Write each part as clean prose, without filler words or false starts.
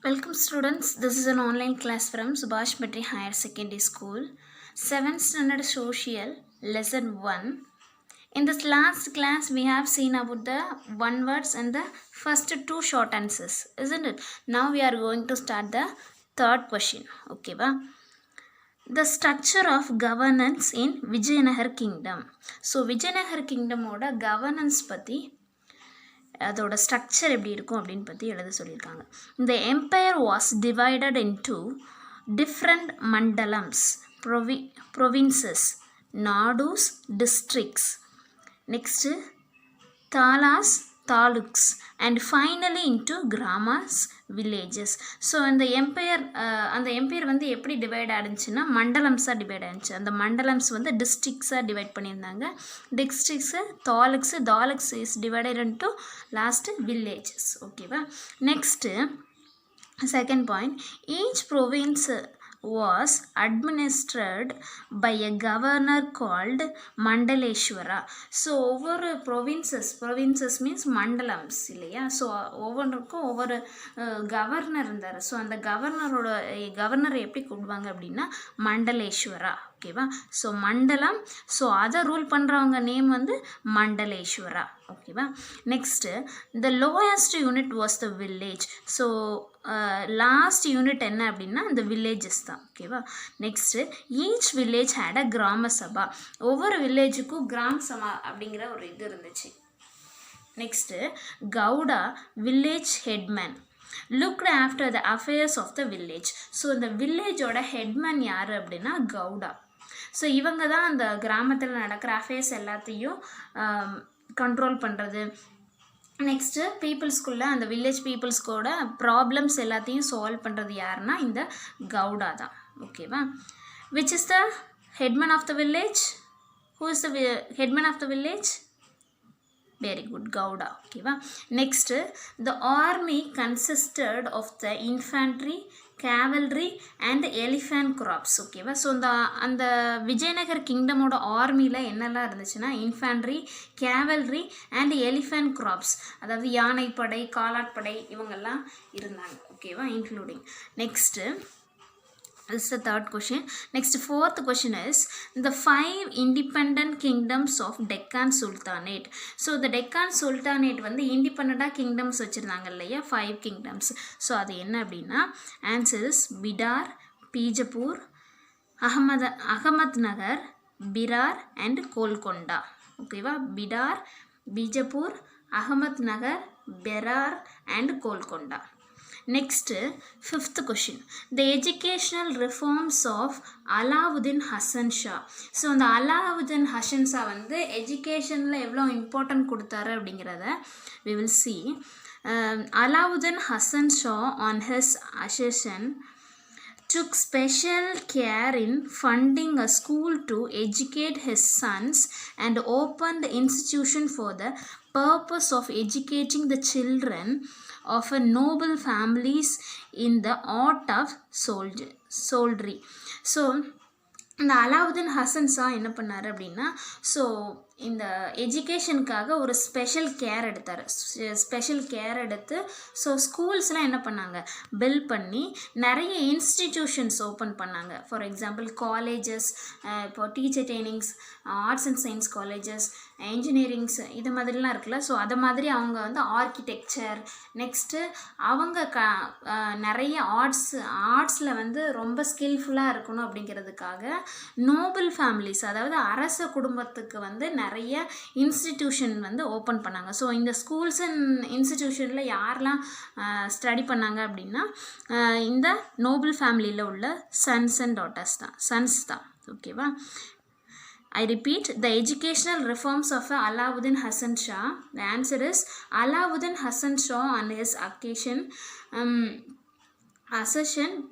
Welcome students, this is an online class from Subhash Petri Higher Secondary School, 7th Standard Social, Lesson 1. In this last class, we have seen about the one words and the first two short answers, isn't it? Now we are going to start the third question, okay ba? The structure of governance in Vijayanagar Kingdom. So Vijayanagar Kingdom oda governance பற்றி அதோட structure எப்படி இருக்கும் அப்படின்னு பற்றி எழுத சொல்லியிருக்காங்க. இந்த empire was divided into different மண்டலம்ஸ், ப்ரொவின்சஸ், நாடூஸ், டிஸ்ட்ரிக்ட்ஸ், நெக்ஸ்ட்டு தாலாஸ், தாலுக்ஸ், அண்ட் ஃபைனலி இன்டு கிராமஸ், வில்லேஜஸ். ஸோ அந்த எம்பையர் வந்து எப்படி டிவைட் ஆகிடுச்சுன்னா மண்டலம்ஸாக டிவைட் ஆகிடுச்சு. அந்த மண்டலம்ஸ் வந்து டிஸ்ட்ரிக்ஸாக டிவைட் பண்ணியிருந்தாங்க. Districts taluks is divided into last villages. ஓகேவா? Next second point, each province was administered by a governor called Mandaleshwara. So ஒவ்வொரு ப்ரொவின்சஸ் மீன்ஸ் மண்டலம்ஸ் இல்லையா? ஸோ ஒவ்வொன்றுக்கும் ஒவ்வொரு கவர்னர் இருந்தார். ஸோ அந்த கவர்னரை எப்படி கூப்பிடுவாங்க அப்படின்னா மண்டலேஸ்வரா. ஓகேவா? ஸோ மண்டலம், ஸோ அதை ரூல் பண்ணுறவங்க நேம் வந்து மண்டலேஸ்வரா. ஓகேவா? Next the lowest unit was the village. So last unit என்ன அப்படின்னா இந்த வில்லேஜஸ் தான். ஓகேவா? Next each village had a grama sabha. ஒவ்வொரு வில்லேஜுக்கும் கிராம சபா அப்படிங்கிற ஒரு இது இருந்துச்சு. Next Gauda village headman looked after the affairs of the village. So இந்த வில்லேஜோட ஹெட்மேன் யார் அப்படின்னா கவுடா. ஸோ இவங்க தான் அந்த கிராமத்தில் நடக்கிற அஃபேர்ஸ் எல்லாத்தையும் கண்ட்ரோல் பண்ணுறது. நெக்ஸ்ட்டு பீப்புள்ஸ்குள்ளே அந்த வில்லேஜ் பீப்புள்ஸ்கோட ப்ராப்ளம்ஸ் எல்லாத்தையும் சால்வ் பண்ணுறது யாருன்னா இந்த கவுடா தான். ஓகேவா? Which is the headman of the village? Who is the headman of the village? Very good, Gowda. ஓகேவா? Next the army consisted of the infantry, cavalry and elephant corps. ஓகேவா? ஸோ அந்த விஜயநகர் கிங்டமோட ஆர்மியில் என்னெல்லாம் இருந்துச்சுன்னா infantry, cavalry and elephant corps, அதாவது யானைப்படை, காலாட்படை இவங்கெல்லாம் இருந்தாங்க. ஓகேவா? Including. Next this is the third question. Next, fourth question is the 5 independent kingdoms of Deccan Sultanate. So the Deccan Sultanate வந்து இண்டிபெண்டா கிங்டம்ஸ் வச்சுருந்தாங்க இல்லையா? 5 kingdoms. ஸோ அது என்ன அப்படின்னா answers Bidar, Bijapur, Ahmednagar, Berar and Golconda. ஓகேவா? Bidar, Bijapur, Ahmednagar, Berar and Golconda. Next, fifth question, the educational reforms of Alauddin Hasan Shah. So அந்த அலாவுதீன் ஹசன் ஷா வந்து எஜுகேஷனில் எவ்வளோ இம்பார்ட்டன்ட் கொடுத்தாரு அப்படிங்கிறத we will see. Alauddin Hasan Shah on his accession took special care in funding a school to educate his sons and opened the institution for the purpose of educating the children of a noble families in the art of soldiery. So இந்த அலாவுதீன் ஹசன் ஷா என்ன பண்ணார் அப்படின்னா, so இந்த எஜுகேஷனுக்காக ஒரு special care எடுத்து so ஸ்கூல்ஸ்லாம் என்ன பண்ணாங்க, build பண்ணி நிறைய இன்ஸ்டிடியூஷன்ஸ் ஓப்பன் பண்ணாங்க. ஃபார் எக்ஸாம்பிள் காலேஜஸ், இப்போ teacher trainings, arts and science colleges, engineerings, இது மாதிரிலாம் இருக்குல்ல. ஸோ அதை மாதிரி அவங்க வந்து ஆர்கிடெக்சர், நெக்ஸ்ட்டு அவங்க நிறைய ஆர்ட்ஸில் வந்து ரொம்ப ஸ்கில்ஃபுல்லாக இருக்கணும் அப்படிங்கிறதுக்காக நோபல் ஃபேமிலிஸ், அதாவது அரச குடும்பத்துக்கு வந்து நிறைய இன்ஸ்டிடியூஷன் வந்து ஓப்பன் பண்ணாங்க. ஸோ இந்த ஸ்கூல்ஸ் அண்ட் இன்ஸ்டிடியூஷனில் யாரெல்லாம் ஸ்டடி பண்ணாங்க அப்படின்னா இந்த நோபல் ஃபேமிலியில் உள்ள சன்ஸ் அண்ட் டாட்டர்ஸ் தான். ஓகேவா? I repeat, the educational reforms of Alauddin Hasan Shah. The answer is Alauddin Hasan Shah on his accession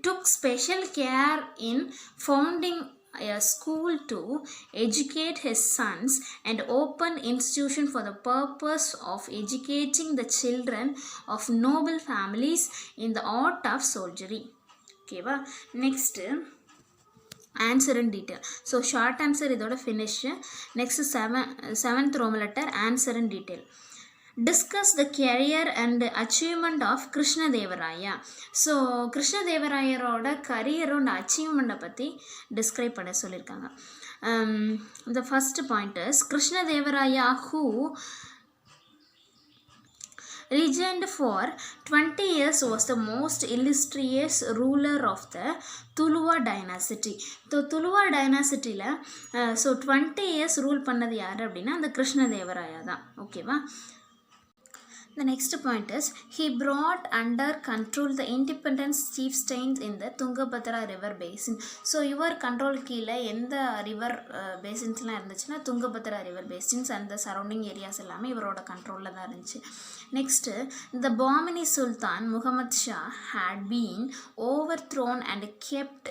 took special care in founding a school to educate his sons and open institution for the purpose of educating the children of noble families in the art of soldiery. Okay va? Next, answer in detail. So short answer இதோட finish. Next, 7th Roman letter, answer in detail. discuss the career and achievement of Krishnadevaraya. So கிருஷ்ணதேவராயரோட கரியரோட அச்சீவ்மெண்ட்டை பற்றி describe பண்ண சொல்லியிருக்காங்க. The first point is Krishnadevaraya who reigned for 20 years was the most illustrious ruler of the Tuluva dynasty. So துலுவா டைனாசிட்டியில் 20 years rule பண்ணது யார் அப்படின்னா அந்த கிருஷ்ணதேவராயா தான். ஓகேவா? The next point is he brought under control the independent chieftains in the Tungabhadra river basin. So இவர் control கீழே எந்த ரிவர் பேசின்ஸ்லாம் இருந்துச்சுன்னா துங்கபத்ரா ரிவர் பேசின்ஸ் அந்த சரௌண்டிங் ஏரியாஸ் எல்லாமே இவரோட கண்ட்ரோலில் தான் இருந்துச்சு. Next the Bahmani Sultan Muhammad Shah had been overthrown and kept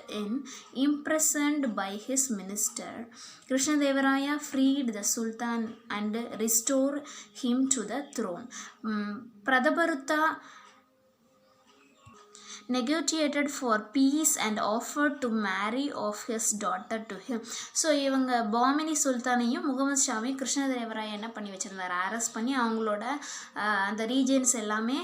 imprisoned by his minister. Krishnadevaraya freed the Sultan and restored him to the throne. Prataparutta negotiated for peace and offered to marry off his daughter to him. So இவங்க பாமினி சுல்தானையும் முகமது ஷாவையும் கிருஷ்ணதேவராயா என்ன பண்ணி வச்சுருந்தார், arrest பண்ணி அவங்களோட அந்த regions எல்லாமே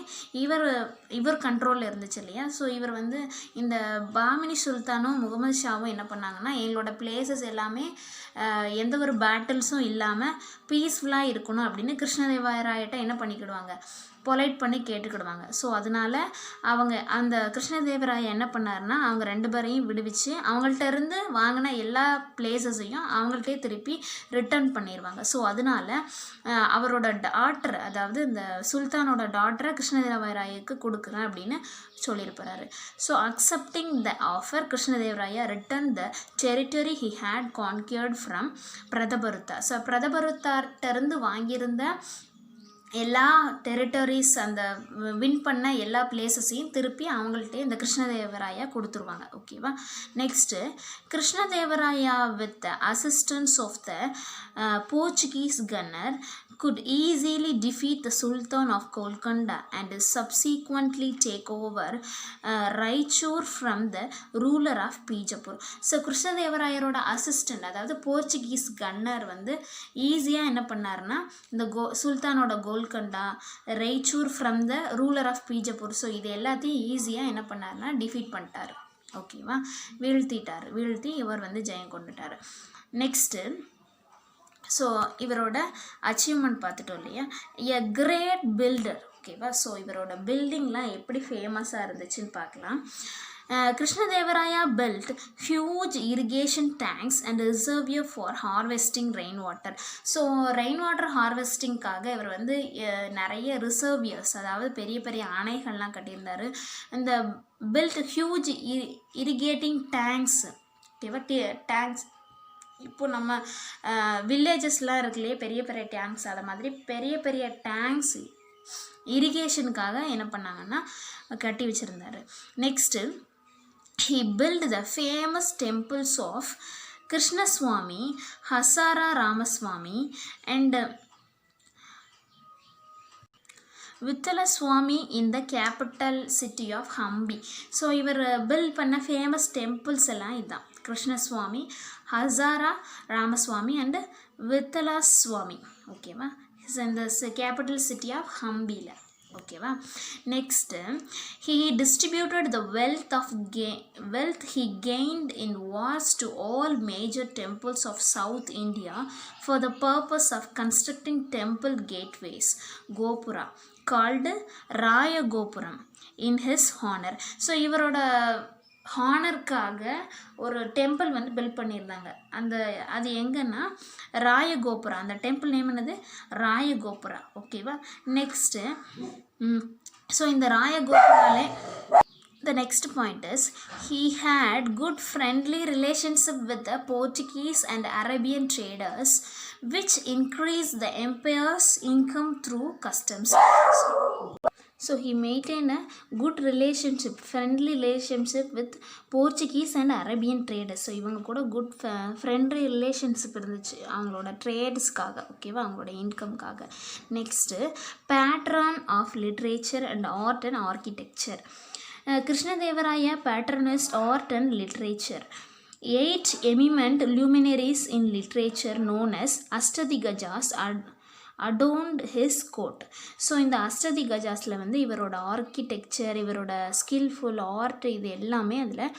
இவர் கண்ட்ரோலில் இருந்துச்சு இல்லையா. ஸோ இவர் வந்து இந்த பாமினி சுல்தானும் முகமது ஷாவும் என்ன பண்ணாங்கன்னா எங்களோட பிளேசஸ் எல்லாமே எந்த ஒரு பேட்டில்ஸும் இல்லாமல் பீஸ்ஃபுல்லாக இருக்கணும் அப்படின்னு கிருஷ்ணதேவராயிட்ட என்ன பண்ணிக்கிடுவாங்க, பொலைட் பண்ணி கேட்டுக்கிடுவாங்க. ஸோ அதனால் அவங்க அந்த கிருஷ்ணதேவராயா என்ன பண்ணாருன்னா அவங்க 2 பேரையும் விடுவிச்சு அவங்கள்ட்ட இருந்து வாங்கின எல்லா பிளேசஸையும் அவங்கள்ட்டே திருப்பி ரிட்டர்ன் பண்ணிடுவாங்க. ஸோ அதனால் அவரோட டாட்டர், அதாவது இந்த சுல்தானோட டாட்டரை கிருஷ்ணதேவராயாவுக்கு கொடுக்குறேன் அப்படின்னு சொல்லியிருப்பாரு. So accepting the offer Krishnadevaraya return the territory he had conquered from Prataparudra. So பிரதபருத்தார்கிட்டருந்து வாங்கியிருந்த எல்லா டெரிட்டரிஸ் அந்த வின் பண்ண எல்லா பிளேசஸையும் திருப்பி அவங்கள்ட்டே இந்த கிருஷ்ணதேவராயா கொடுத்துருவாங்க. ஓகேவா? Next Krishnadevaraya with the assistance of the Portuguese gunner could easily defeat the Sultan of Golconda and subsequently take over Raichur from the ruler of Bijapur. So கிருஷ்ணதேவராயரோட அசிஸ்டண்ட், அதாவது போர்ச்சுகீஸ் கன்னர் வந்து ஈஸியாக என்ன பண்ணாருன்னா இந்த சுல்தானோட Golconda, Raichur from the ruler of Bijapur, so இது எல்லாத்தையும் ஈஸியாக என்ன பண்ணாருன்னா டிஃபீட் பண்ணிட்டார். ஓகேவா? வீழ்த்தி இவர் வந்து ஜெயம் கொண்டுட்டார். நெக்ஸ்ட்டு ஸோ இவரோட அச்சீவ்மெண்ட் பார்த்துட்டோம் இல்லையா, எ கிரேட் பில்டர். ஓகேவா? ஸோ இவரோட பில்டிங்லாம் எப்படி ஃபேமஸாக இருந்துச்சுன்னு பார்க்கலாம். Krishnadevaraya built huge irrigation tanks and reservoir for harvesting rainwater. ஸோ ரெயின்வாட்டர் ஹார்வெஸ்டிங்காக இவர் வந்து நிறைய ரிசர்வியர்ஸ், அதாவது பெரிய பெரிய அணைகள்லாம் கட்டியிருந்தார். இந்த built huge irrigating tanks. ஓகேவா? டேங்க்ஸ் இப்போ நம்ம வில்லேஜஸ்லாம் இருக்குல்லையே பெரிய பெரிய டேங்க்ஸ், அதை மாதிரி பெரிய பெரிய டேங்க்ஸ் இரிகேஷனுக்காக என்ன பண்ணாங்கன்னா கட்டி வச்சுருந்தார். Next he built the famous temples of Krishnaswamy, Hasara Ramaswamy and Vittalaswamy in the capital city of Hampi. So இவர் பில்ட் பண்ண ஃபேமஸ் டெம்பிள்ஸ் எல்லாம் இதுதான், கிருஷ்ணசுவாமி, ஹசாரா ராமசுவாமி அண்ட் வித்தலாசுவாமி. ஓகேவா? இந்த கேபிட்டல் சிட்டி ஆஃப் ஹம்பியில். ஓகேவா? Next he distributed the wealth he gained in wars to all major temples of South India for the purpose of constructing temple gateways, gopura, called Raya Gopuram in his honor. So இவரோட ஹானருக்காக ஒரு temple வந்து build பண்ணியிருந்தாங்க. அது எங்கன்னா ராயகோபுரா, அந்த temple name என்னது, ராயகோபுரா. ஓகேவா? Next so இந்த ராயகோபுராலே the next point is he had good friendly relationship with the Portuguese and Arabian traders, which increased the empire's income through customs. So he maintained a good relationship, friendly relationship with Portuguese and Arabian traders. So இவங்க கூட good friendly relationship இருந்துச்சு அவங்களோட ட்ரேட்ஸ்க்காக. ஓகேவா? அவங்களோட இன்கம்காக. Next patron of literature and art and architecture. Krishnadevaraya patronized art and literature. 8 eminent luminaries in literature known as Ashtadigajas adorned his court. So இந்த அஷ்டதி கஜாஸில் வந்து இவரோட ஆர்கிடெக்சர், இவரோட ஸ்கில்ஃபுல் ஆர்ட், இது எல்லாமே அதில்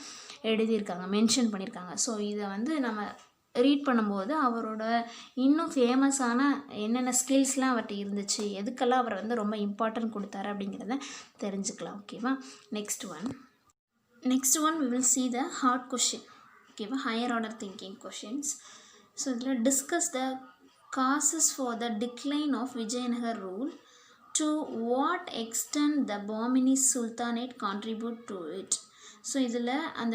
எழுதியிருக்காங்க, மென்ஷன் பண்ணியிருக்காங்க. ஸோ இதை வந்து நம்ம ரீட் பண்ணும்போது அவரோட இன்னும் ஃபேமஸான என்னென்ன ஸ்கில்ஸ்லாம் அவர்கிட்ட இருந்துச்சு, எதுக்கெல்லாம் அவர் வந்து ரொம்ப இம்பார்ட்டன்ட் கொடுத்தாரு அப்படிங்கிறத தெரிஞ்சுக்கலாம். ஓகேவா? Next one we will see the hard question. ஓகேவா? Higher order thinking questions. So இதில் discuss the causes for the decline of Vijayanagar rule. To what extent the Bahmani sultanate contribute to it. So இதில் அந்த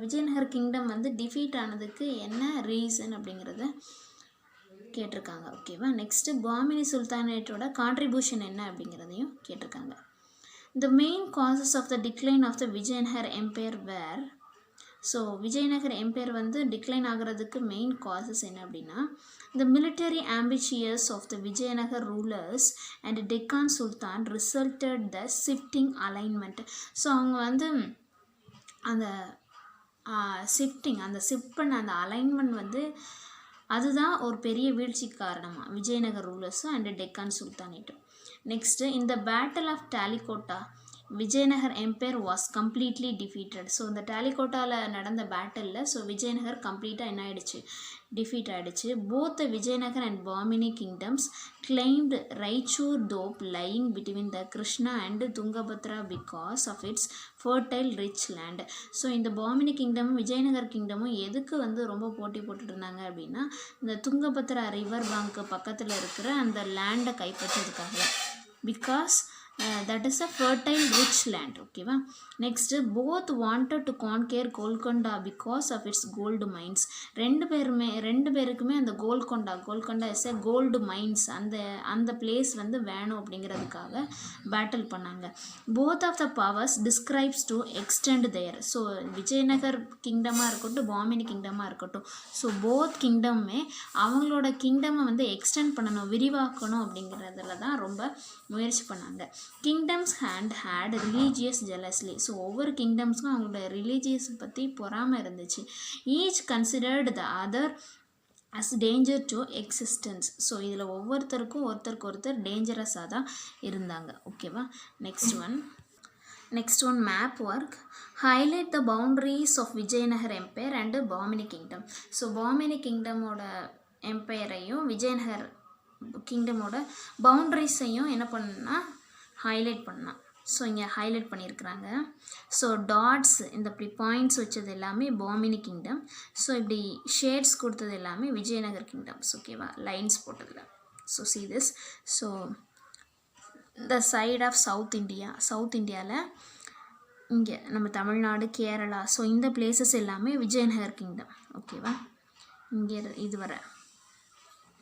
Vijayanagar kingdom வந்து defeat ஆனதுக்கு என்ன reason அப்படிங்கிறத கேட்டிருக்காங்க. ஓகேவா? நெக்ஸ்ட்டு பாமினி சுல்தானேட்டோட கான்ட்ரிபியூஷன் என்ன அப்படிங்கிறதையும் கேட்டிருக்காங்க. The main causes of the decline of the Vijayanagara Empire were. So Vijayanagar empire வந்து டிக்ளைன் ஆகிறதுக்கு மெயின் காசஸ் என்ன அப்படின்னா, the military ambitions of the Vijayanagar rulers and Deccan Sultan resulted the shifting alignment. So அவங்க வந்து அந்த ஷிஃப்ட் பண்ண அந்த alignment வந்து அதுதான் ஒரு பெரிய வீழ்ச்சிக்கு காரணமாக விஜயநகர் ரூலர்ஸும் அண்ட் டெக்கான் சுல்தானேட்டும். நெக்ஸ்ட்டு இந்த battle of Talikota Vijayanagar empire was completely defeated. So இந்த டாலிகோட்டாவில் நடந்த பேட்டிலில் ஸோ விஜயநகர் கம்ப்ளீட்டாக என்ன ஆகிடுச்சு, டிஃபீட் ஆகிடுச்சு. Both the Vijayanagar and Bahmani kingdoms claimed Raichur Doab lying between the Krishna and Tungabhadra because of its fertile rich land. So இந்த பாமினி கிங்டமும் விஜயநகர் கிங்டமும் எதுக்கு வந்து ரொம்ப போட்டி போட்டுட்டு இருந்தாங்க அப்படின்னா, இந்த துங்கபத்ரா ரிவர் பேங்க்கு பக்கத்தில் இருக்கிற அந்த லேண்டை கைப்பற்றதுக்காக. Because that is a fertile rich land. ஓகேவா? Next both wanted to conquer Golconda because of its gold mines. ரெண்டு பேருக்குமே அந்த Golconda is a gold mines, அந்த பிளேஸ் வந்து வேணும் அப்படிங்கிறதுக்காக பேட்டில் பண்ணாங்க. both of the powers describes to extend there. So Vijayanagar கிங்டமாக இருக்கட்டும், பாமினி கிங்டமாக இருக்கட்டும், ஸோ போத் கிங்டமே அவங்களோட கிங்டமை வந்து எக்ஸ்டெண்ட் பண்ணணும், விரிவாக்கணும் அப்படிங்கிறதுல தான் ரொம்ப முயற்சி பண்ணாங்க. Kingdoms had religious jealousy. So ஒவ்வொரு கிங்டம்ஸ்க்கும் அவங்களோட ரிலீஜியஸ் பற்றி பொறாமை இருந்துச்சு. Each considered the other as danger to existence. So இதில் ஒவ்வொருத்தருக்கும் ஒருத்தர் டேஞ்சரஸாக தான் இருந்தாங்க. ஓகேவா? Next one map work. Highlight the boundaries of Vijayanagar empire and Bahmani kingdom. So Bahmani கிங்டமோட எம்பையரையும் விஜயநகர் கிங்டமோட பவுண்ட்ரிஸையும் என்ன பண்ணா ஹைலைட் பண்ணால். ஸோ இங்கே ஹைலைட் பண்ணியிருக்கிறாங்க. ஸோ டாட்ஸ் இந்த இப்படி பாயிண்ட்ஸ் வச்சது எல்லாமே பாமினி கிங்டம். ஸோ இப்படி ஷேட்ஸ் கொடுத்தது எல்லாமே விஜயநகர் கிங்டம்ஸ். ஓகேவா? லைன்ஸ் போட்டதில். So see this. So the side of south இந்தியாவில் இங்கே நம்ம தமிழ்நாடு, கேரளா, ஸோ இந்த பிளேசஸ் எல்லாமே விஜயநகர் கிங்டம். ஓகேவா? இங்கே இது வர.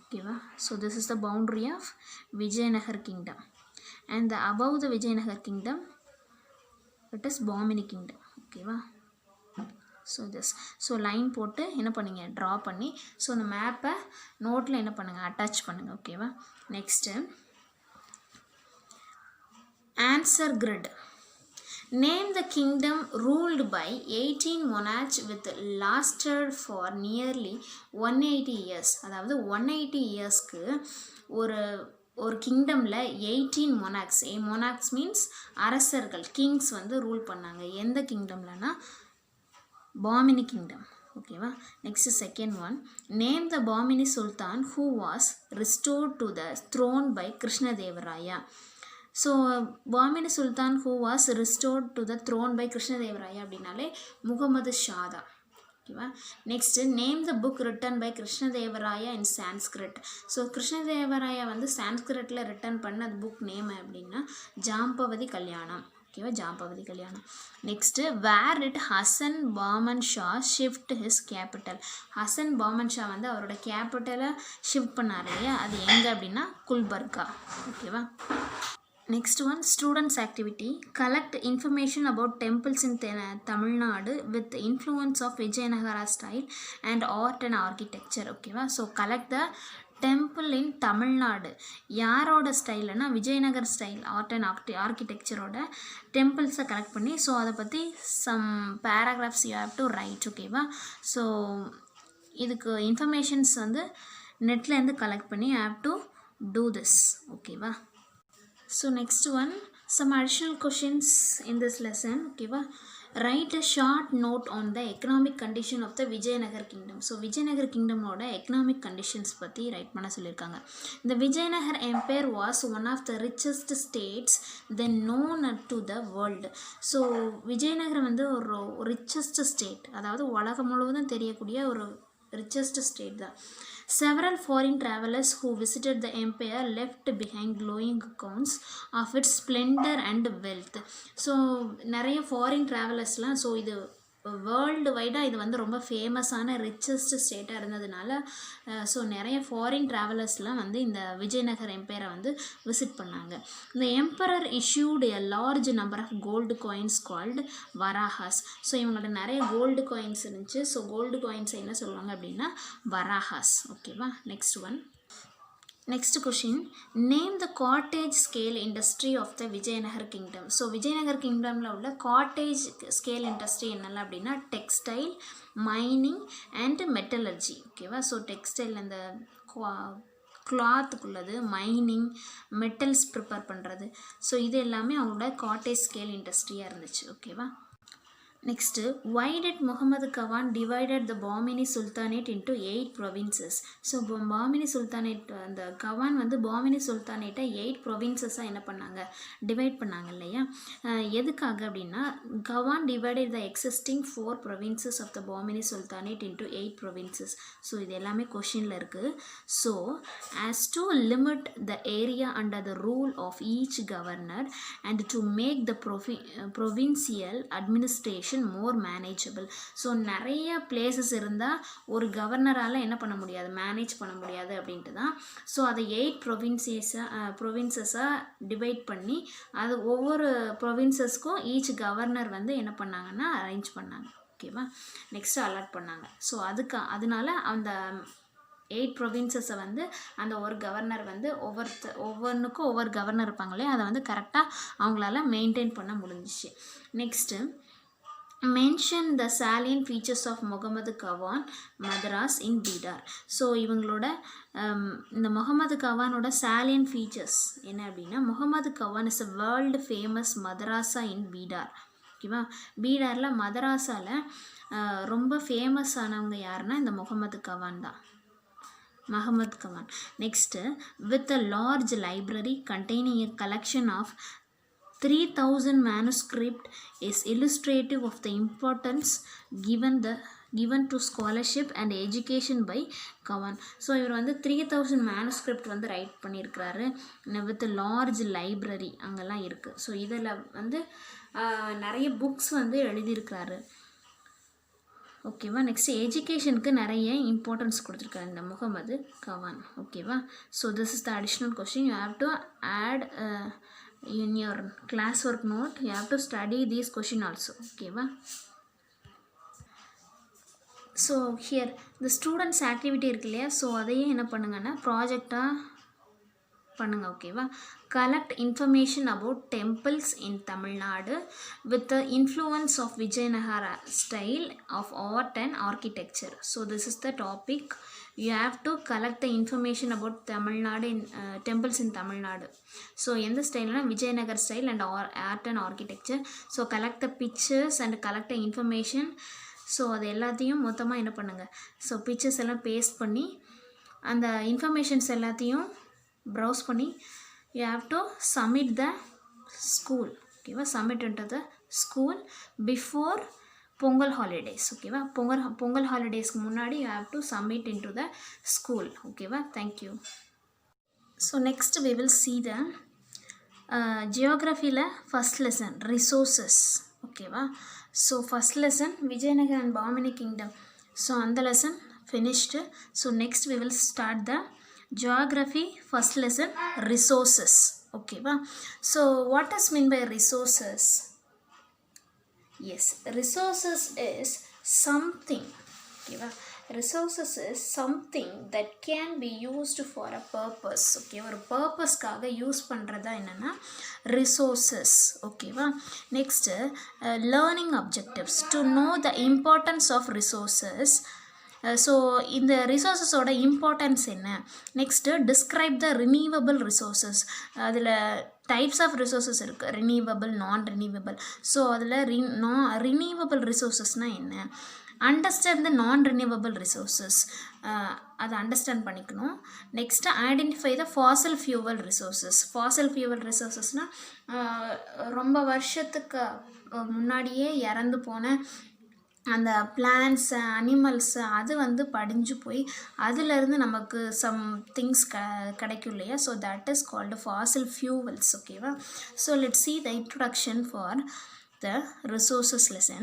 ஓகேவா? So this is the boundary of Vijayanagar kingdom. And the above the Vijayanagar kingdom it is Bahmani kingdom. ஓகேவா? ஸோ லைன் போட்டு என்ன பண்ணுங்க, ட்ரா பண்ணி ஸோ அந்த மேப்பை நோட்டில் என்ன பண்ணுங்கள், அட்டாச் பண்ணுங்கள். ஓகேவா? Next answer grid. Name the kingdom ruled by 18 monarchs with lasted for nearly 180 years. அதாவது 180 இயர்ஸ்க்கு ஒரு கிங்டமில் 18 மொனாக்ஸ் மீன்ஸ் அரசர்கள், கிங்ஸ் வந்து ரூல் பண்ணாங்க. எந்த கிங்டம்லனா பாமினி கிங்டம். ஓகேவா? Next second one. Name the Bahmani sultan who was restored to the throne by Krishnadevaraya. So Bahmani sultan who was restored to the throne by Krishnadevaraya அப்படின்னாலே முகமது ஷாதா. ஓகேவா? Next name the book written by Krishnadevaraya in Sanskrit. So Krishnadevaraya வந்து சான்ஸ்கிரிட்டில் return பண்ண அது book name அப்படின்னா ஜாம்பவதி கல்யாணம். ஓகேவா? Jambavati Kalyanam. Next where it Hasan Bahman Shah shift his capital. Hasan Bahman Shah வந்து அவரோட கேபிட்டலை ஷிஃப்ட் பண்ணார் இல்லையா, அது எங்கே அப்படின்னா குல்பர்கா. ஓகேவா? Next one, students activity. Collect information about temples in Tamil Nadu with the influence of Vijayanagara style and art and architecture. ஓகேவா? So collect the temple in Tamil Nadu. யாரோட ஸ்டைல்னா விஜயநகர் ஸ்டைல் ஆர்ட் அண்ட் ஆர்கிடெக்சரோட டெம்பிள்ஸை கலெக்ட் பண்ணி ஸோ அதை பற்றி some paragraphs you have to write. ஓகேவா? So இதுக்கு இன்ஃபர்மேஷன்ஸ் வந்து நெட்லேருந்து கலெக்ட் பண்ணி you have to do this. ஓகேவா? So next one, some additional questions in this lesson. ஓகேவா? Write a short note on the economic condition of the Vijayanagar kingdom. So Vijayanagar kingdom ஓட economic conditions பற்றி right பண்ண சொல்லியிருக்காங்க. The Vijayanagar empire was one of the richest states then known to the world. So Vizianagaram வந்து ஒரு richest state, அதாவது உலகம் முழுவதும் தெரியக்கூடிய ஒரு richest state தான். Several foreign travelers who visited the empire left behind glowing accounts of its splendor and wealth. So நிறைய foreign ட்ராவலர்ஸ்லாம், so இது வேர்ல்டு வைடாக இது வந்து ரொம்ப ஃபேமஸான ரிச்சஸ்ட் ஸ்டேட்டாக இருந்ததுனால ஸோ நிறைய ஃபாரின் ட்ராவலர்ஸ்லாம் வந்து இந்த விஜயநகர் எம்பையரை வந்து விசிட் பண்ணாங்க. இந்த emperor issued a large number of gold coins called varahas. So இவங்கள்ட்ட நிறைய கோல்டு காயின்ஸ் இருந்துச்சு. ஸோ கோல்டு காயின்ஸை என்ன சொல்லுவாங்க அப்படின்னா வராஹாஸ். ஓகேவா? Next one. Next question, name the cottage scale industry of the Vijayanagar kingdom. So Vijayanagar kingdomல உள்ள cottage scale industry என்னெல்லாம் அப்படின்னா textile, mining and metallurgy. ஓகேவா? ஸோ டெக்ஸ்டைல் அந்த கிளாத்துக்குள்ளது, மைனிங், மெட்டல்ஸ் ப்ரிப்பேர் பண்ணுறது, ஸோ இது எல்லாமே அவங்களோட காட்டேஜ் ஸ்கேல் இண்டஸ்ட்ரியாக இருந்துச்சு. ஓகேவா? Next, why did Muhammad Khan divided the Bahmani Sultanate into 8 provinces? So Bahmani Sultanate, அந்த கவான் வந்து பாமினி சுல்தானேட்டை 8 ப்ரொவின்சஸாக என்ன பண்ணாங்க, டிவைட் பண்ணாங்க இல்லையா? எதுக்காக அப்படின்னா Gawan divided the existing 4 provinces of the Bahmani Sultanate into 8 provinces. So இது எல்லாமே கொஷினில் இருக்குது. So as to limit the area under the rule of each governor and to make the provincial administration more manageable. So நிறைய places இருந்தால் ஒரு கவர்னரால் என்ன பண்ண முடியாது, மேனேஜ் பண்ண முடியாது அப்படின்ட்டு தான். ஸோ அதை 8 ப்ரொவின்சஸாக டிவைட் பண்ணி அது ஒவ்வொரு ப்ரொவின்சஸ்க்கும் ஈச் கவர்னர் வந்து என்ன பண்ணாங்கன்னா அரேஞ்ச் பண்ணாங்க. ஓகேவா? நெக்ஸ்ட்டு அலாட் பண்ணாங்க. ஸோ அதனால அந்த 8 ப்ரொவின்சஸை வந்து அந்த ஒரு கவர்னர் வந்து ஒவ்வொன்றுக்கும் ஒவ்வொரு கவர்னர் இருப்பாங்களே, அதை வந்து கரெக்டாக அவங்களால மெயின்டைன் பண்ண முடிஞ்சிச்சு. Next mention the salient features of Muhammad Khan Madras in Bidar. So இவங்களோட இந்த முகமது கவானோட salient features என்ன அப்படின்னா, Mohammed Gawan is a world famous madrasa இன் பீடார். ஓகேவா? பீடாரில் மதராசாவில் ரொம்ப ஃபேமஸ் ஆனவங்க யாருன்னா இந்த முகமது கவான் தான், Muhammad Khan. Next, with a large library containing a collection of 3000 manuscript is illustrative of the importance given to scholarship and education by Khan. So இவர் வந்து 3000 manuscript வந்து right பண்ணியிருக்கிறாரு வித் லார்ஜ் லைப்ரரி அங்கெல்லாம் இருக்குது. ஸோ இதில் வந்து நிறைய books வந்து எழுதியிருக்கிறாரு. ஓகேவா? நெக்ஸ்ட் எஜுகேஷனுக்கு நிறைய இம்பார்ட்டன்ஸ் கொடுத்துருக்காரு இந்த முகமது கவான். ஓகேவா? So this is the additional question. You have to add in your classwork note. You have to study these question also. ஓகேவா? ஸோ ஹியர் இந்த ஸ்டூடெண்ட்ஸ் ஆக்டிவிட்டி இருக்கு இல்லையா, ஸோ அதையே என்ன பண்ணுங்கன்னா ப்ராஜெக்டாக பண்ணுங்க. ஓகேவா? Collect information about temples in Tamil Nadu with the influence of Vijayanagara style of art and architecture. So this is the topic. You have to collect the information about Tamil Nadu in temples in Tamil Nadu. So in the style Vijayanagar style and art and architecture. So collect the pictures and collect the information. So அது எல்லாத்தையும் மொத்தமாக என்ன பண்ணுங்கள், so pictures எல்லாம் paste பண்ணி அந்த informations எல்லாத்தையும் browse பண்ணி you have to submit the school. ஓகேவா? Submit into the school before Pongal holidays. ஓகேவா? பொங்கல் ஹாலிடேஸ்க்கு முன்னாடி you have to submit into the school. ஓகேவா? Thank you. So next we will see the ஜியோகிராஃபியில் ஃபஸ்ட் லெசன் ரிசோர்ஸஸ். ஓகேவா? So first lesson Vijayanagar and Bahmani kingdom. So அந்த lesson finished. So next we will start the geography first lesson resources. ஓகேவா? So what is mean by resources? Yes, resources is something. Okay, resources is something that can be used for a purpose. Okay, ஒரு பர்பஸ்க்காக use பண்ணுறதா என்னென்னா resources. ஓகேவா? Next learning objectives. To know the importance of resources so இந்த ரிசோர்ஸஸோட importance என்ன, next describe the renewable resources. அதில் types of resources இருக்குது, ரினியூவபிள், நான் ரினியூவபிள். ஸோ அதில் ரினியூவபிள் ரிசோர்ஸஸ்னால் என்ன, understand the non renewable resources, அதை அண்டர்ஸ்டாண்ட் பண்ணிக்கணும். Next identify the fossil fuel resources. Fossil fuel ரிசோர்ஸஸ்னால் ரொம்ப வருஷத்துக்கு முன்னாடியே இறந்து போன அந்த பிளான்ட்ஸு, அனிமல்ஸு அது வந்து படிஞ்சு போய் அதிலேருந்து நமக்கு சம் திங்ஸ் கிடைக்கும் இல்லையா. So that is called fossil fuels. ஓகேவா. So let see the introduction for the resources lesson.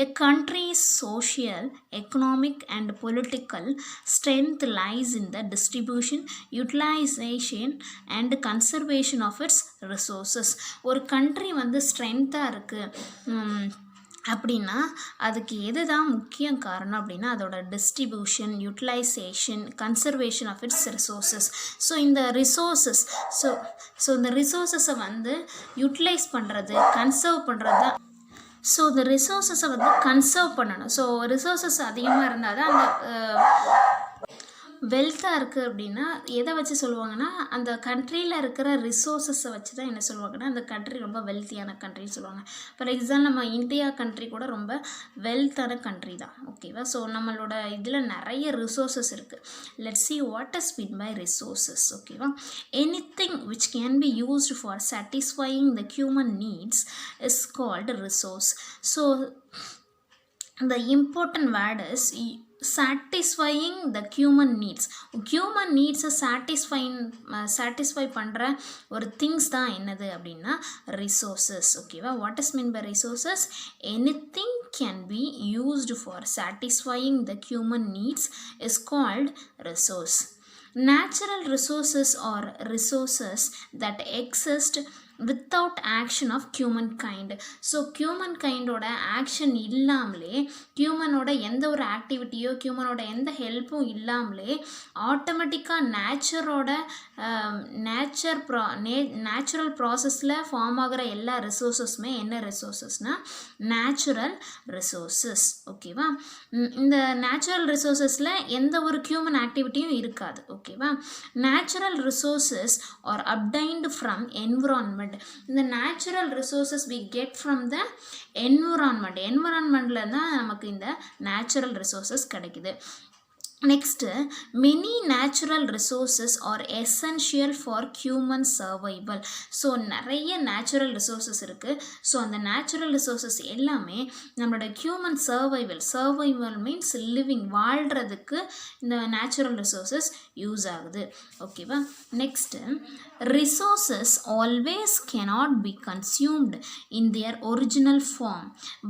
A country's social, economic and political strength lies in the distribution, utilization and conservation of its resources. ஒரு country வந்து ஸ்ட்ரென்த்தாக இருக்குது அப்படின்னா அதுக்கு எது தான் முக்கிய காரணம் அப்படின்னா அதோட distribution, utilization, conservation of its resources. So இந்த ரிசோர்ஸஸ் ஸோ இந்த ரிசோர்ஸஸை வந்து யூட்டிலைஸ் பண்ணுறது, கன்சர்வ் பண்ணுறது தான். ஸோ இந்த ரிசோர்ஸஸை வந்து கன்சர்வ் பண்ணணும். ஸோ ரிசோர்ஸஸ் அதிகமாக இருந்தால் தான் அந்த வெல்த்தாக இருக்குது. அப்படின்னா எதை வச்சு சொல்லுவாங்கன்னா அந்த கண்ட்ரியில் இருக்கிற ரிசோர்ஸஸை வச்சு தான் என்ன சொல்லுவாங்கன்னா அந்த கண்ட்ரி ரொம்ப வெல்த்தியான கண்ட்ரின்னு சொல்லுவாங்க. ஃபார் எக்ஸாம்பிள் நம்ம இந்தியா கண்ட்ரி கூட ரொம்ப வெல்த்தான கண்ட்ரி தான். ஓகேவா. ஸோ நம்மளோட இதில் நிறைய ரிசோர்ஸஸ் இருக்குது. Let's see what is mean by resources. ஓகேவா. Anything which can be used for satisfying the human needs is called resource. So the important word is satisfying the human needs. human needs satisfy பண்ணுற ஒரு things தான் என்னது அப்படின்னா resources. ஓகேவா. What is mean by resources, anything can be used for satisfying the human needs is called resource. Natural resources are resources that exist without action of human kind. So human கைண்டோட action இல்லாமலே, ஹியூமனோட எந்த ஒரு ஆக்டிவிட்டியோ ஹியூமனோட எந்த ஹெல்ப்பும் இல்லாமலே ஆட்டோமேட்டிக்காக natural ப்ராசஸில் form ஆகிற எல்லா ரிசோர்ஸஸுமே என்ன ரிசோர்ஸஸ்னால் நேச்சுரல் ரிசோர்ஸஸ். ஓகேவா. இந்த நேச்சுரல் ரிசோர்ஸஸில் எந்த ஒரு ஹியூமன் ஆக்டிவிட்டியும் இருக்காது. ஓகேவா. Natural resources are obtained from environment. இந்த natural resources we get from the environment. என்விரான்மெண்ட்டில் தான் நமக்கு இந்த நேச்சுரல் ரிசோர்ஸஸ் கிடைக்குது. Next many natural resources are essential for human survival. So நிறைய நேச்சுரல் ரிசோர்ஸஸ் இருக்குது. ஸோ அந்த நேச்சுரல் ரிசோர்ஸஸ் எல்லாமே நம்மளோட ஹியூமன் சர்வைவல் மீன்ஸ் லிவிங், வாழ்கிறதுக்கு இந்த நேச்சுரல் ரிசோர்ஸஸ் யூஸ் ஆகுது. ஓகேவா. Next resources always cannot be consumed in their original form,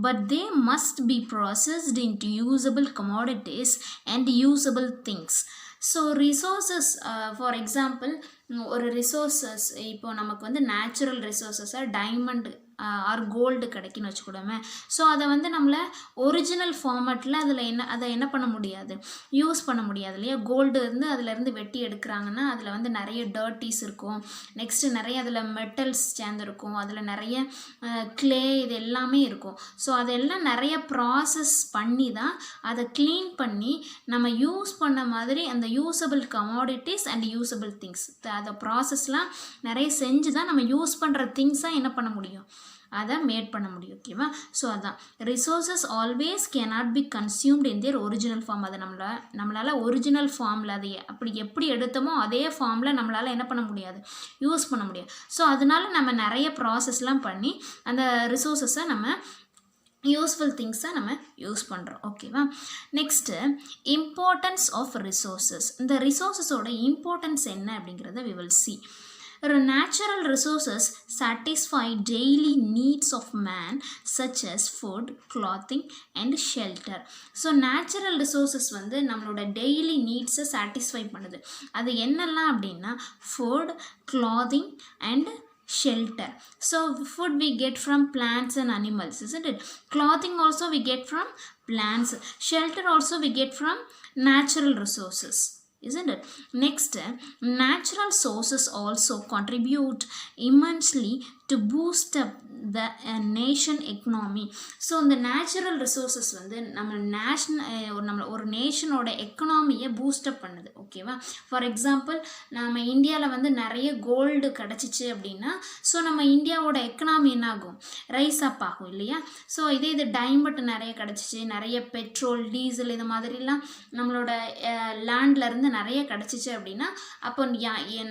but they must be processed into usable commodities and usable things. So resources for example ஒரு resources இப்போ நமக்கு வந்து natural ரிசோர்ஸஸாக diamond R gold கிடைக்குன்னு வச்சுக்கூடமே. So அதை வந்து நம்மளை original ஃபார்மேட்டில் அதை என்ன பண்ண முடியாது, யூஸ் பண்ண முடியாது இல்லையா. கோல்டு வந்து அதிலேருந்து வெட்டி எடுக்கிறாங்கன்னா அதில் வந்து நிறைய டர்ட்டிஸ் இருக்கும். நெக்ஸ்ட்டு நிறைய அதில் மெட்டல்ஸ் சேர்ந்துருக்கும், அதில் நிறைய க்ளே இது எல்லாமே இருக்கும். ஸோ அதெல்லாம் நிறைய ப்ராசஸ் பண்ணி தான் அதை க்ளீன் பண்ணி நம்ம யூஸ் பண்ண மாதிரி அந்த usable commodities and usable things அதை ப்ராசஸ்லாம் நிறைய செஞ்சு தான் நம்ம யூஸ் பண்ணுற திங்ஸாக என்ன பண்ண முடியும், அதை மேட் பண்ண முடியும். ஓகேவா. ஸோ அதான் resources always cannot be consumed in their original form. அதை நம்மளால் ஒரிஜினல் ஃபார்மில் அதை அப்படி எப்படி எடுத்தோமோ அதே ஃபார்மில் நம்மளால் என்ன பண்ண முடியாது, யூஸ் பண்ண முடியாது. ஸோ அதனால நம்ம நிறைய ப்ராசஸ்லாம் பண்ணி அந்த ரிசோர்ஸஸை நம்ம யூஸ்ஃபுல் திங்ஸை நம்ம யூஸ் பண்ணுறோம். ஓகேவா. Next importance of resources. இந்த ரிசோர்ஸஸோட இம்பார்ட்டன்ஸ் என்ன அப்படிங்கிறத we will see. Natural resources satisfy daily needs of man such as food, clothing and shelter. So natural resources வந்து நம்மளோட டெய்லி நீட்ஸை சாட்டிஸ்ஃபை பண்ணுது. அது என்னெல்லாம் அப்படின்னா food, clothing and shelter. So food we get from plants and animals, isn't it? Clothing also we get from plants. Shelter also we get from natural resources, isn't it? Next, natural sources also contribute immensely to boost up the nation economy. So இந்த natural resources வந்து நம்ம ஒரு நேஷனோட எக்கனாமியை boost up பண்ணுது. ஓகேவா? For example நம்ம இந்தியாவில் வந்து நிறைய கோல்டு கிடச்சிச்சு அப்படின்னா ஸோ நம்ம இந்தியாவோட எக்கனாமி என்ன ஆகும்? ரைஸ் அப் ஆகும் இல்லையா? ஸோ இது டைமண்ட் நிறைய கிடச்சிச்சு, நிறைய பெட்ரோல் டீசல் இது மாதிரிலாம் நம்மளோட லேண்ட்லேருந்து நிறைய கிடச்சிச்சு அப்படின்னா அப்போ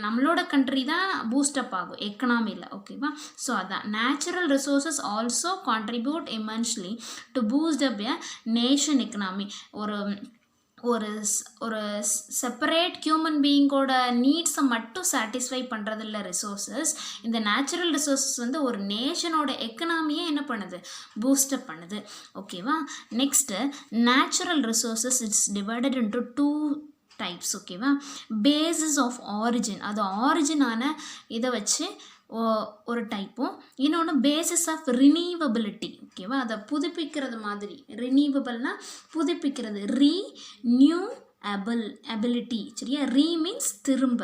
நம்மளோட கண்ட்ரி தான் பூஸ்டப் ஆகும் எக்கனாமியில். ஓகேவா? ஸோ அதான் natural resources also contribute immensely to boost up a nation economy. ஒரு செப்பரேட் ஹியூமன் பீயிங்கோட நீட்ஸை மட்டும் சாட்டிஸ்ஃபை பண்ணுறதில்ல ரிசோர்ஸஸ். இந்த நேச்சுரல் ரிசோர்ஸஸ் வந்து ஒரு நேஷனோட எக்கனாமியை என்ன பண்ணுது? பூஸ்டப் பண்ணுது. ஓகேவா? Next natural resources it's divided into 2 types. ஓகேவா? பேசிஸ் ஆஃப் ஆரிஜின், அது ஆரிஜினான இதை வச்சு ஒரு டைப்பும், இன்னொன்று பேசிஸ் ஆஃப் ரினியூவபிலிட்டி. ஓகேவா? அதை புதுப்பிக்கிறது மாதிரி. ரினியூவபிள்னால் புதுப்பிக்கிறது, ரினியூவபிலிட்டி. சரியா? ரீ மீன்ஸ் திரும்ப,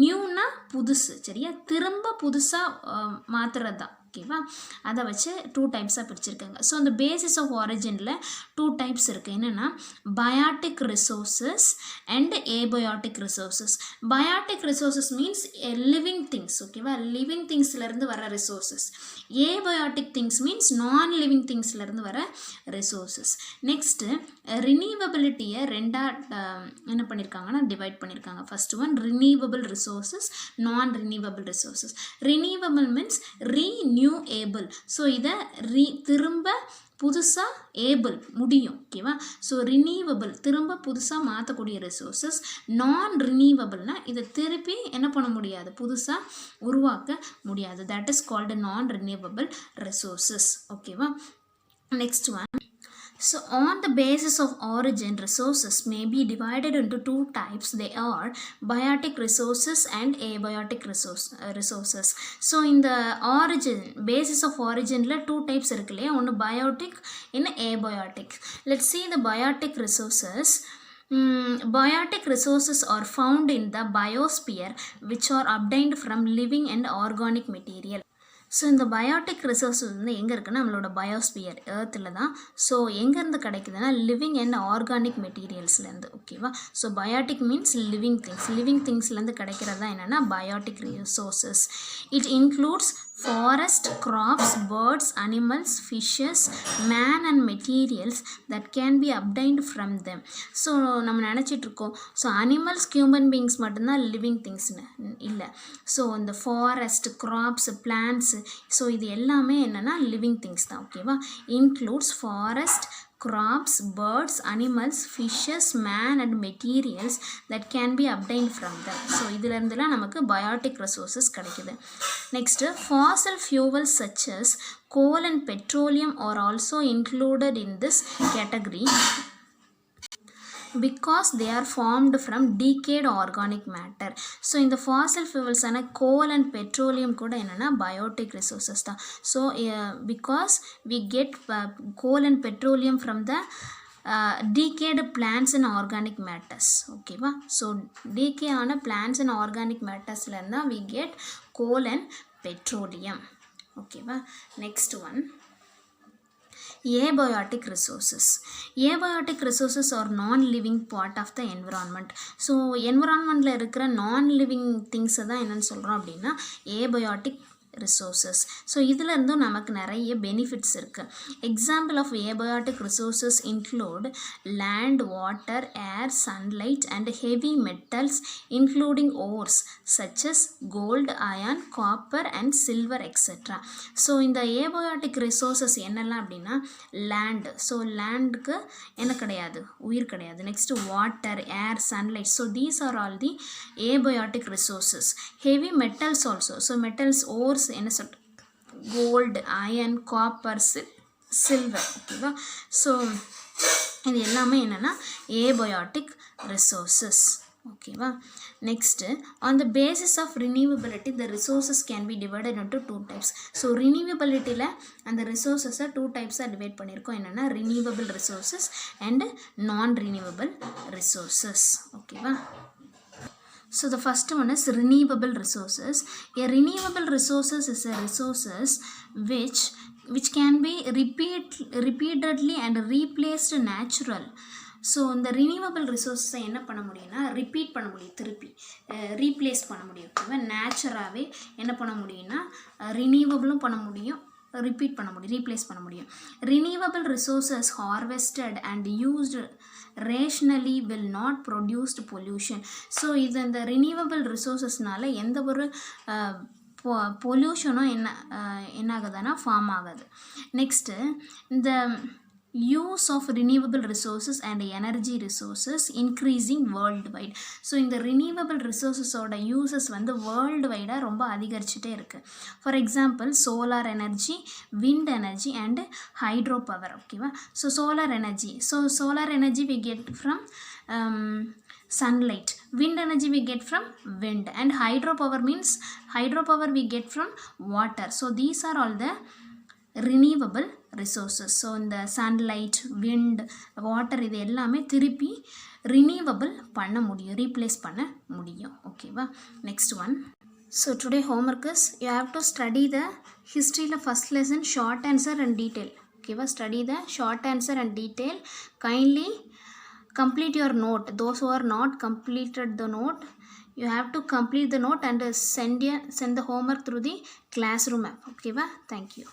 நியூனா புதுசு. சரியா? திரும்ப புதுசாக மாற்றுறது தான். ஓகேவா? அதை வச்சு 2 டைப்ஸாக பிரிச்சிருக்காங்க. ஸோ அந்த பேசிஸ் ஆஃப் ஆரிஜினில் 2 டைப்ஸ் இருக்குது. என்னென்னா biotic resources and abiotic resources. Biotic resources means living things. ஓகேவா? லிவிங் திங்ஸ்லேருந்து வர resources. Abiotic things means non living திங்ஸ்லேருந்து வர ரிசோர்ஸஸ். நெக்ஸ்ட்டு ரினியூவபிலிட்டியை என்ன பண்ணியிருக்காங்கன்னா டிவைட் பண்ணியிருக்காங்க. First one renewable resources, non renewable resources. Renewable means renewable. So இதை திரும்ப புதுசாக ஏபிள் முடியும். ஓகேவா? ஸோ ரினியூவபிள் திரும்ப புதுசாக மாற்றக்கூடிய ரிசோர்ஸஸ். நான் ரினியூவபிள்னால் இதை திருப்பி என்ன பண்ண முடியாது? புதுசாக உருவாக்க முடியாது. That is called non renewable resources. ஓகேவா? Next one. So on the basis of origin, resources may be divided into 2 types. They are biotic resources and abiotic resources. So in the origin, basis of origin la 2 types irukku இல்லையா? ஒன்று biotic, இன்னும் abiotic. Let's see the biotic resources. Biotic resources are found in the biosphere, which are obtained from living and organic material. So இந்த biotic resources வந்து எங்கே இருக்குன்னா நம்மளோட biosphere எர்த்தில் தான். So எங்கேருந்து கிடைக்குதுன்னா லிவிங் அண்ட் ஆர்கானிக் மெட்டீரியல்ஸ்லேருந்து. ஓகேவா? So biotic means living things. Living திங்ஸ்லேருந்து கிடைக்கிறது தான் என்னென்னா biotic resources. It includes forest, crops, birds, animals, fishes, man and materials that can be obtained from them. So நம்ம நினச்சிட்ருக்கோம் ஸோ அனிமல்ஸ் ஹியூமன் பீயிங்ஸ் மட்டும்தான் living திங்ஸ்னு இல்லை. So இந்த forest, graphs, plants, so இது எல்லாமே என்னென்னா லிவிங் திங்ஸ் தான். ஓகேவா? Includes forest, crops, birds, animals, fishes, man and materials that can be obtained from them. So இதிலிருந்துலாம் நமக்கு பயோட்டிக் ரிசோர்ஸஸ் கிடைக்குது. Next fossil fuels such as coal and petroleum are also included in this category because they are formed from decayed organic matter. So இந்த fossil ஃபியூவல்ஸான coal and petroleum கூட என்னென்னா biotic resources தான். So because we get coal and petroleum from the decayed plants and organic matters. ஓகேவா? ஸோ decay ஆன plants and organic mattersலேருந்து தான் we get coal and petroleum. ஓகேவா? Next one abiotic resources. Abiotic resources are non-living part of the environment. So என்விரான்மெண்ட்டில் இருக்கிற non living திங்ஸை தான் என்னென்னு சொல்கிறோம் அப்படின்னா abiotic resources. ஸோ இதிலேருந்தும் நமக்கு நிறைய பெனிஃபிட்ஸ் இருக்குது. Example of abiotic resources include land, water, air, sunlight and heavy metals including ores such as gold, iron, copper and silver etc. So இந்த abiotic resources என்னெல்லாம் அப்படின்னா land. ஸோ லேண்டுக்கு என்ன கிடையாது? உயிர் கிடையாது. Next water, air, sunlight. So these are all the abiotic resources. Heavy metals also. So metals, ores என்ன சொல்ற கோல்டு, அயன், காப்பர், சில்வர். ஓகேவா? ஸோ இது எல்லாமே என்னென்னா abiotic resources. ஓகேவா? Next on the basis of renewability the resources can be divided into 2 types. So ரினியூவபிலிட்டியில் அந்த ரிசோர்ஸஸை 2 டைப்ஸாக டிவைட் பண்ணியிருக்கோம். என்னென்னா renewable resources and non renewable resources. ஓகேவா? So the first one is renewable resources. A renewable resources is a resources which can be repeatedly and replaced natural. So இந்த renewable ரிசோர்ஸை என்ன பண்ண முடியும்னா ரிப்பீட் பண்ண முடியும், திருப்பி ரீப்ளேஸ் பண்ண முடியும். ஓகேவா, நேச்சுராகவே என்ன பண்ண முடியும்னா ரினியூவபிளும் பண்ண முடியும், ரிப்பீட் பண்ண முடியும், ரீப்ளேஸ் பண்ண முடியும். Renewable resources harvested and used rationally will not produced pollution. So இது இந்த ரினியூவபிள் ரிசோர்ஸஸ்னால எந்த ஒரு பொல்யூஷனும் என்ன ஆகுதுன்னா ஃபார்ம் ஆகாது. நெக்ஸ்ட்டு இந்த use of renewable resources and energy resources increasing worldwide. So இந்த renewable resourceஸோட யூசஸ் வந்து வேர்ல்டு வைடாக ரொம்ப அதிகரிச்சுட்டே இருக்குது. For example solar energy, wind energy and hydro power. ஓகேவா, so solar energy, solar energy we get from sunlight, wind energy we get from wind, and hydropower we get from water. So these are all the renewable resources. So இந்த sunlight, wind, water இது எல்லாமே திருப்பி renewable பண்ண முடியும், replace பண்ண முடியும். ஓகேவா, next one. So today homework is you have to study the ஹிஸ்ட்ரியில் first lesson short answer and detail. ஓகேவா, study the short answer and detail. Kindly complete your note. Those who are not completed the note, you have to complete the note and send the homework through the classroom app. Okay, thank you.